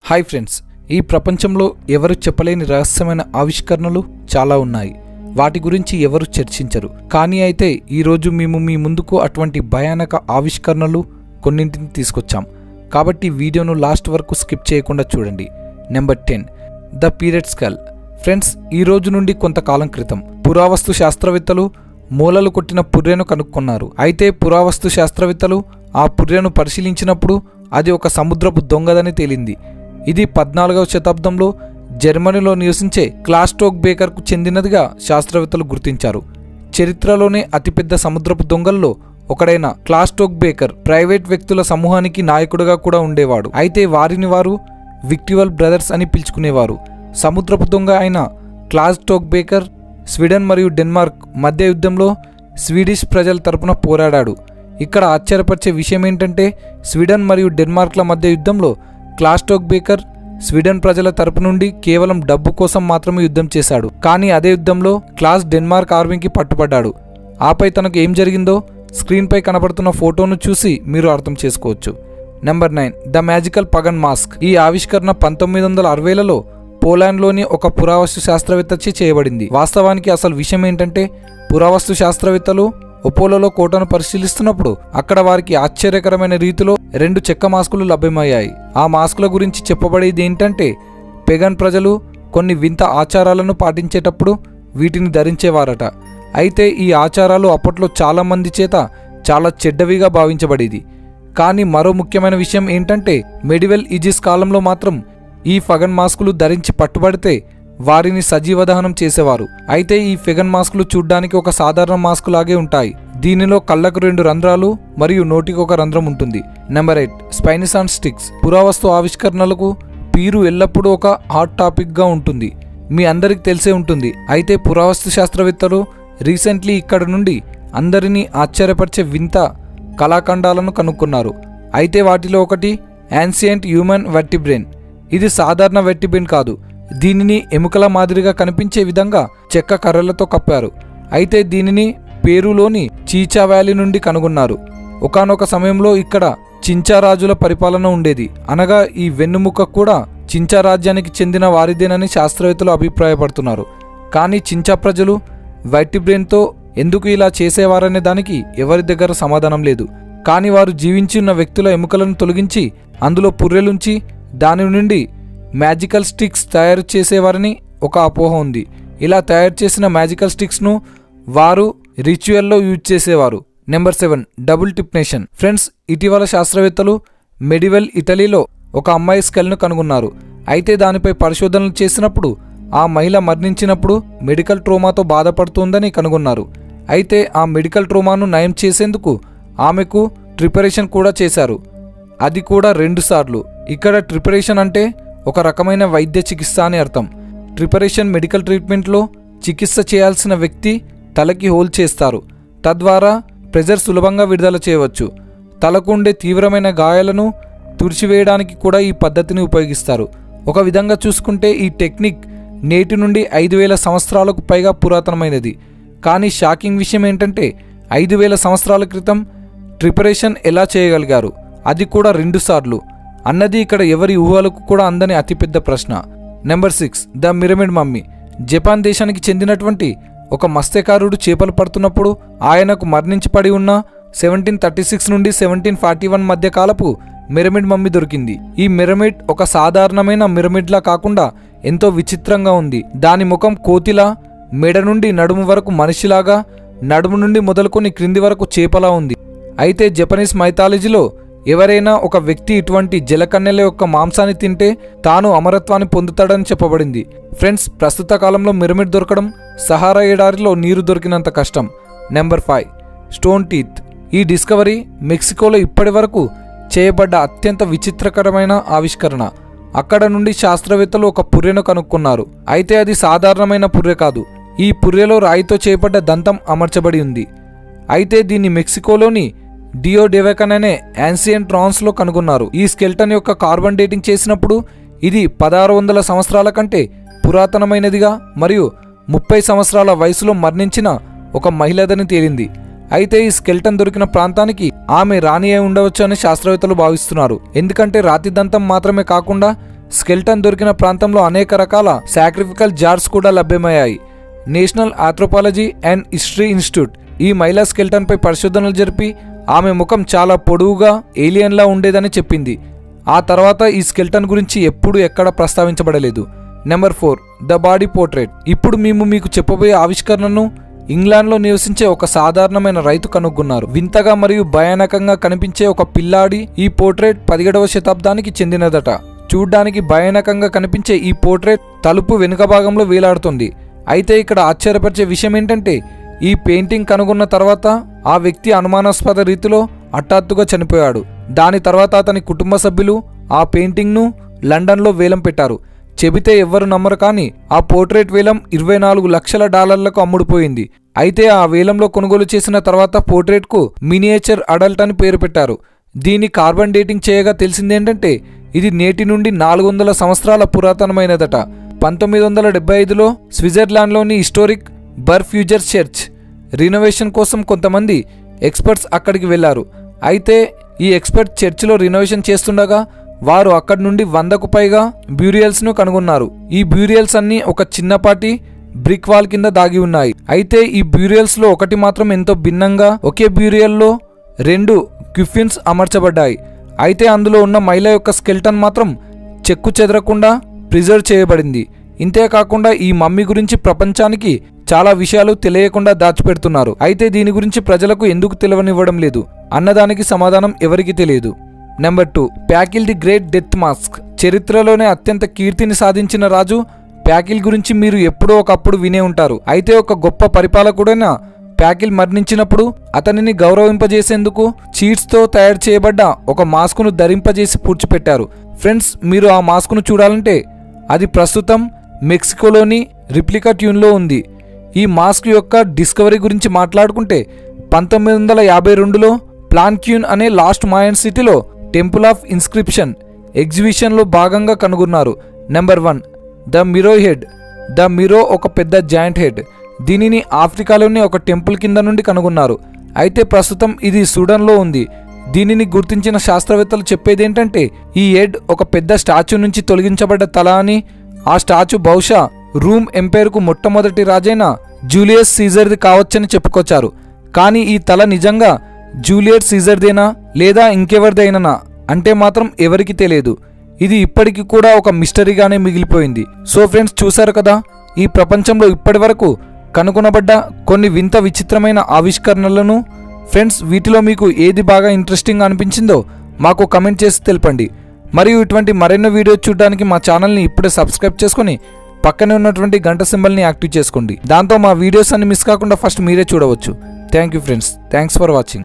Hi friends, ఈ ప్రపంచంలో ఎవరు చెప్పలేని రహస్యమైన ఆవిష్కరణలు చాలా ఉన్నాయి. వాటి గురించి ఎవరు చర్చించరు. కానీ అయితే ఈరోజు మేము మీ ముందుకు అటువంటి భయానక ఆవిష్కరణలు కొన్నింటిని తీసుకొచ్చాం. కాబట్టి వీడియోను లాస్ట్ వరకు స్కిప్ చేయకుండా చూడండి. Number 10, the period skull. Friends, ఈ రోజు నుండి కొంతకాలం క్రితం పురావస్తు శాస్త్రవేత్తలు మూలలు కొట్టిన పుర్రెను కనుక్కున్నారు. అయితే పురావస్తు శాస్త్రవేత్తలు ఆ పుర్రెను పరిశీలించినప్పుడు అది ఒక సముద్రపు దొంగదని తేలింది. ఇది 14వ శతాబ్దంలో జర్మనీలో నివసించే క్లాస్ స్టోక్ బేకర్కు చెందినదిగా శాస్త్రవేత్తలు గుర్తించారు. చరిత్రలోనే అతిపెద్ద సముద్రపు దొంగల్లో ఒకడైన క్లాస్ స్టోక్ బేకర్ ప్రైవేట్ వ్యక్తుల సమూహానికి నాయకుడిగా కూడా ఉండేవాడు. అయితే వారిని వారు విక్టివల్ బ్రదర్స్ అని పిలుచుకునేవారు. సముద్రపు దొంగ అయిన క్లాస్ స్టోక్ బేకర్ స్వీడన్ మరియు డెన్మార్క్ మధ్య యుద్ధంలో స్వీడిష్ ప్రజల తరపున పోరాడాడు. ఇక్కడ ఆశ్చర్యపరిచే విషయం ఏంటంటే స్వీడన్ మరియు డెన్మార్క్ల మధ్య యుద్ధంలో క్లాస్ స్టోక్ బేకర్ స్వీడన్ ప్రజల తరపు నుండి కేవలం డబ్బు కోసం మాత్రమే యుద్ధం చేశాడు. కానీ అదే యుద్ధంలో క్లాస్ డెన్మార్క్ ఆర్మీకి పట్టుబడ్డాడు. ఆపై తనకు ఏం జరిగిందో స్క్రీన్పై కనబడుతున్న ఫోటోను చూసి మీరు అర్థం చేసుకోవచ్చు. Number 9, the magical pagan mask. ఈ ఆవిష్కరణ 1960లలో పోలాండ్లోని ఒక పురావస్తు శాస్త్రవేత్తచే చేయబడింది. వాస్తవానికి అసలు విషయం ఏంటంటే పురావస్తు శాస్త్రవేత్తలు ఒపోలోలో కోటను పరిశీలిస్తున్నప్పుడు అక్కడ వారికి ఆశ్చర్యకరమైన రీతిలో 2 చెక్క మాస్కులు లభ్యమయ్యాయి. ఆ మాస్కుల గురించి చెప్పబడేది ఏంటంటే పెగన్ ప్రజలు కొన్ని వింత ఆచారాలను పాటించేటప్పుడు వీటిని ధరించేవారట. అయితే ఈ ఆచారాలు అప్పట్లో చాలా మంది చేత చాలా చెడ్డవిగా భావించబడేది. కానీ మరో ముఖ్యమైన విషయం ఏంటంటే మెడివల్ ఈజిస్ కాలంలో మాత్రం ఈ ఫగన్ మాస్కులు ధరించి పట్టుబడితే వారిని సజీవ దహనం చేసేవారు. అయితే ఈ ఫెగన్ మాస్కులు చూడ్డానికి ఒక సాధారణ మాస్కు లాగే ఉంటాయి. దీనిలో కళ్ళకు 2 రంధ్రాలు మరియు నోటికి ఒక రంధ్రం ఉంటుంది. Number 8, spines on sticks. పురావస్తు ఆవిష్కరణలకు పీరు ఎల్లప్పుడూ ఒక హాట్ టాపిక్ గా ఉంటుంది. మీ అందరికి తెలిసే ఉంటుంది. అయితే పురావస్తు శాస్త్రవేత్తలు రీసెంట్లీ ఇక్కడ నుండి అందరినీ ఆశ్చర్యపరిచే వింత కళాఖండాలను కనుక్కున్నారు. అయితే వాటిలో ఒకటి యాన్సియంట్ హ్యూమన్ వెర్టిబ్రేన్. ఇది సాధారణ వెర్టిబ్రేన్ కాదు. దీనిని ఎముకల మాదిరిగా కనిపించే విధంగా చెక్క కర్రలతో కప్పారు. అయితే దీనిని పేరులోని చీచా వ్యాలీ నుండి కనుగొన్నారు. ఒకానొక సమయంలో ఇక్కడ చించా రాజుల పరిపాలన ఉండేది. అనగా ఈ వెన్నుముక కూడా చించా రాజ్యానికి చెందిన వారిదేనని శాస్త్రవేత్తలు అభిప్రాయపడుతున్నారు. కానీ చించా ప్రజలు వెర్టిబ్రేన్తో ఎందుకు ఇలా చేసేవారనే దానికి ఎవరి దగ్గర సమాధానం లేదు. కానీ వారు జీవించి ఉన్న వ్యక్తుల ఎముకలను తొలగించి అందులో పుర్రెలుంచి దాని నుండి మ్యాజికల్ స్టిక్స్ తయారు చేసేవారని ఒక అపోహ ఉంది. ఇలా తయారు చేసిన మ్యాజికల్ స్టిక్స్ను వారు రిచువల్లో యూజ్ చేసేవారు. Number 7, double tip nation. Friends, ఇటీవల శాస్త్రవేత్తలు మెడివల్ ఇటలీలో ఒక అమ్మాయి స్కెల్ను కనుగొన్నారు. అయితే దానిపై పరిశోధనలు చేసినప్పుడు ఆ మహిళ మరణించినప్పుడు మెడికల్ ట్రోమాతో బాధపడుతుందని కనుగొన్నారు. అయితే ఆ మెడికల్ ట్రోమాను నయం చేసేందుకు ఆమెకు ట్రిపరేషన్ కూడా చేశారు. అది కూడా 2 సార్లు. ఇక్కడ ట్రిపరేషన్ అంటే ఒక రకమైన వైద్య చికిత్స అని అర్థం. ట్రిపరేషన్ మెడికల్ ట్రీట్మెంట్లో చికిత్స చేయాల్సిన వ్యక్తి తలకి హోల్ చేస్తారు. తద్వారా ప్రెజర్ సులభంగా విడుదల చేయవచ్చు. తలకు ఉండే తీవ్రమైన గాయాలను తుడిచివేయడానికి కూడా ఈ పద్ధతిని ఉపయోగిస్తారు. ఒక విధంగా చూసుకుంటే ఈ టెక్నిక్ నేటి నుండి 5000 సంవత్సరాలకు పైగా పురాతనమైనది. కానీ షాకింగ్ విషయం ఏంటంటే 5000 సంవత్సరాల క్రితం ట్రిపరేషన్ ఎలా చేయగలిగారు, అది కూడా 2 సార్లు అన్నది ఇక్కడ ఎవరి ఊహలకు కూడా అందని అతిపెద్ద ప్రశ్న. Number 6, the pyramid mummy. Japan దేశానికి చెందినటువంటి ఒక మత్స్యకారుడు చేపలు పడుతున్నప్పుడు ఆయనకు మరణించి పడి ఉన్న 1736 నుండి 1741 మధ్య కాలపు పిరమిడ్ మమ్మీ దొరికింది. ఈ పిరమిడ్ ఒక సాధారణమైన పిరమిడ్లా కాకుండా ఎంతో విచిత్రంగా ఉంది. దాని ముఖం కోతిలా, మెడ నుండి నడుము వరకు మనిషిలాగా, నడుము నుండి మొదలుకొని క్రింది వరకు చేపలా ఉంది. అయితే జపనీస్ మైథాలజీలో ఎవరైనా ఒక వ్యక్తి ఇటువంటి జలకన్యల యొక్క మాంసాన్ని తింటే తాను అమరత్వాన్ని పొందుతాడని చెప్పబడింది. ఫ్రెండ్స్, ప్రస్తుత కాలంలో పిరమిడ్ దొరకడం సహారా ఎడారిలో నీరు దొరికినంత కష్టం. Number 5, stone teeth. ఈ డిస్కవరీ మెక్సికోలో ఇప్పటి వరకు చేయబడ్డ అత్యంత విచిత్రకరమైన ఆవిష్కరణ. అక్కడ నుండి శాస్త్రవేత్తలు ఒక పుర్రెను కనుక్కున్నారు. అయితే అది సాధారణమైన పుర్రె కాదు. ఈ పుర్రెలో రాయితో చేయబడ్డ దంతం అమర్చబడి ఉంది. అయితే దీన్ని మెక్సికోలోని డియో డెవెకన్ అనే యాన్సియంట్ ట్రాన్స్లో కనుగొన్నారు. ఈ స్కెల్టన్ యొక్క కార్బన్ డేటింగ్ చేసినప్పుడు ఇది 1600 సంవత్సరాల కంటే పురాతనమైనదిగా మరియు 30 సంవత్సరాల వయసులో మరణించిన ఒక మహిళదని తేలింది. అయితే ఈ స్కెల్టన్ దొరికిన ప్రాంతానికి ఆమె రాణి అయి ఉండవచ్చు అని శాస్త్రవేత్తలు భావిస్తున్నారు. ఎందుకంటే రాతి దంతం మాత్రమే కాకుండా స్కెల్టన్ దొరికిన ప్రాంతంలో అనేక రకాల సాక్రిఫికల్ జార్స్ కూడా లభ్యమయ్యాయి. National anthropology and history institute ఈ మహిళా స్కెల్టన్ పై పరిశోధనలు జరిపి ఆమె ముఖం చాలా పొడవుగా ఏలియన్లా ఉండేదని చెప్పింది. ఆ తర్వాత ఈ స్కెల్టన్ గురించి ఎప్పుడూ ఎక్కడ ప్రస్తావించబడలేదు. Number 4 the body portrait. ఇప్పుడు మేము మీకు చెప్పబోయే ఆవిష్కరణను ఇంగ్లాండ్లో నివసించే ఒక సాధారణమైన రైతు కనుగొన్నారు. వింతగా మరియు భయానకంగా కనిపించే ఒక పిల్లాడి ఈ పోర్ట్రేట్ 17వ శతాబ్దానికి చెందినదట. చూడ్డానికి భయానకంగా కనిపించే ఈ పోర్ట్రేట్ తలుపు వెనుక భాగంలో వేలాడుతుంది. అయితే ఇక్కడ ఆశ్చర్యపరిచే విషయం ఏంటంటే ఈ పెయింటింగ్ కనుగొన్న తర్వాత ఆ వ్యక్తి అనుమానాస్పద రీతిలో హఠాత్తుగా చనిపోయాడు. దాని తర్వాత అతని కుటుంబ సభ్యులు ఆ పెయింటింగ్ను లండన్లో వేలం పెట్టారు. చెబితే ఎవ్వరు నమ్మరు, కానీ ఆ పోర్ట్రేట్ వేలం $24 లక్షల అమ్ముడుపోయింది. అయితే ఆ వేలంలో కొనుగోలు చేసిన తర్వాత పోర్ట్రేట్కు మినియేచర్ అడల్ట్ అని పేరు పెట్టారు. దీని కార్బన్ డేటింగ్ చేయగా తెలిసిందేంటంటే ఇది నేటి నుండి 400 సంవత్సరాల పురాతనమైనదట. 1975లో స్విట్జర్లాండ్లోని హిస్టోరిక్ బర్ఫ్యూజర్ చర్చ్ రినోవేషన్ కోసం కొంతమంది ఎక్స్పర్ట్స్ అక్కడికి వెళ్లారు. అయితే ఈ ఎక్స్పర్ట్ చర్చిలో రినోవేషన్ చేస్తుండగా వారు అక్కడి నుండి 100కు పైగా బ్యూరియల్స్ను కనుగొన్నారు. ఈ బ్యూరియల్స్ అన్నీ ఒక చిన్నపాటి బ్రిక్ వాల్ కింద దాగి ఉన్నాయి. అయితే ఈ బ్యూరియల్స్లో ఒకటి మాత్రం ఎంతో భిన్నంగా ఒకే బ్యూరియల్లో 2 క్విఫిన్స్ అమర్చబడ్డాయి. అయితే అందులో ఉన్న మహిళ యొక్క స్కెల్టన్ మాత్రం చెక్కు చెదరకుండా ప్రిజర్వ్ చేయబడింది. ఇంతేకాకుండా ఈ మమ్మీ గురించి ప్రపంచానికి చాలా విషయాలు తెలియకుండా దాచిపెడుతున్నారు. అయితే దీని గురించి ప్రజలకు ఎందుకు తెలియనివ్వడం లేదు అన్నదానికి సమాధానం ఎవరికీ తెలియదు. Number 2 Pakal the great death mask. చరిత్రలోనే అత్యంత కీర్తిని సాధించిన రాజు ప్యాకిల్ గురించి మీరు ఎప్పుడో ఒకప్పుడు వినే ఉంటారు. అయితే ఒక గొప్ప పరిపాలకుడైన ప్యాకిల్ మరణించినప్పుడు అతనిని గౌరవింపజేసేందుకు చీట్స్తో తయారు చేయబడ్డ ఒక మాస్కును ధరింపజేసి పూడ్చిపెట్టారు. ఫ్రెండ్స్, మీరు ఆ మాస్కును చూడాలంటే అది ప్రస్తుతం మెక్సికోలోని రిప్లికా ట్యూన్లో ఉంది. ఈ మాస్క్ యొక్క డిస్కవరీ గురించి మాట్లాడుకుంటే 1952లో ప్లాన్క్యూన్ అనే లాస్ట్ మాయన్ సిటీలో టెంపుల్ ఆఫ్ ఇన్స్క్రిప్షన్ ఎగ్జిబిషన్లో భాగంగా కనుగొన్నారు. Number 1 the mirror head. The mirror ఒక పెద్ద జాయింట్ హెడ్. దీనిని ఆఫ్రికాలోని ఒక టెంపుల్ కింద నుండి కనుగొన్నారు. అయితే ప్రస్తుతం ఇది సూడాన్లో ఉంది. దీనిని గుర్తించిన శాస్త్రవేత్తలు చెప్పేదేంటంటే ఈ హెడ్ ఒక పెద్ద స్టాచ్యూ నుంచి తొలగించబడ్డ తల అని, ఆ స్టాచ్యూ బహుశా రూమ్ ఎంపైర్కు మొట్టమొదటి రాజైన జూలియస్ సీజర్ది కావచ్చని చెప్పుకొచ్చారు. కానీ ఈ తల నిజంగా జూలియస్ సీజర్దేనా లేదా ఇంకెవరిదైనా అంటే మాత్రం ఎవరికి తెలియదు. ఇది ఇప్పటికీ కూడా ఒక మిస్టరీగానే మిగిలిపోయింది. సో ఫ్రెండ్స్, చూశారు కదా ఈ ప్రపంచంలో ఇప్పటి వరకు కనుగొనబడ్డ కొన్ని వింత విచిత్రమైన ఆవిష్కరణలను. ఫ్రెండ్స్, వీటిలో మీకు ఏది బాగా ఇంట్రెస్టింగ్ అనిపించిందో మాకు కమెంట్ చేసి తెలపండి. మరియు ఇటువంటి మరెన్నో వీడియోస్ చూడడానికి మా ఛానల్ని ఇప్పుడే సబ్స్క్రైబ్ చేసుకొని పక్కనే ఉన్నటువంటి గంట సింబల్ని యాక్టివ్ చేసుకోండి. దాంతో మా వీడియోస్ అన్ని మిస్ కాకుండా ఫస్ట్ మీరే చూడవచ్చు. Thank you friends. Thanks for watching.